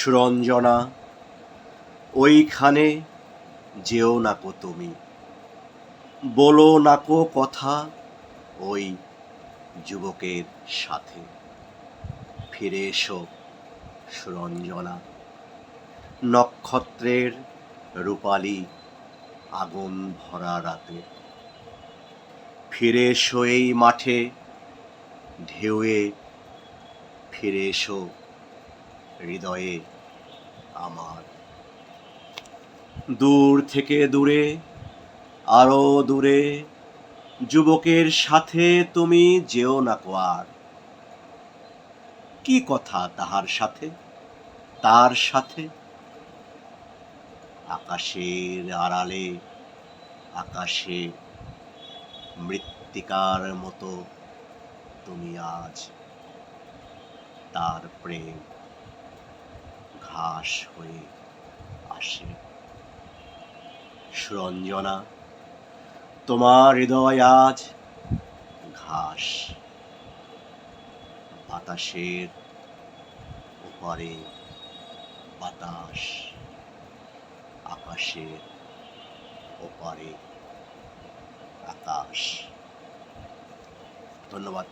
সুরঞ্জনা, ওইখানে যেও নাকো তুমি, বলো নাকো কথা ওই যুবকের সাথে। ফিরে এসো সুরঞ্জনা, নক্ষত্রের রূপালি আগুন ভরা রাতে। ফিরে এসো এই মাঠে ঢেউয়ে, ফিরে এসো হৃদয়ে আমার। দূর থেকে দূরে, আরো দূরে, যুবকের সাথে তুমি যেও নাকো আর। কি কথা তাহার সাথে, তার সাথে? আকাশের আড়ালে, আকাশে মৃত্তিকার মতো তুমি আজ। তার প্রেম ঘাস হয়ে আসে। সুরঞ্জনা, তোমার হৃদয় আজ ঘাস। বাতাসের ওপারে বাতাস, আকাশের ওপারে আকাশ। ধন্যবাদ।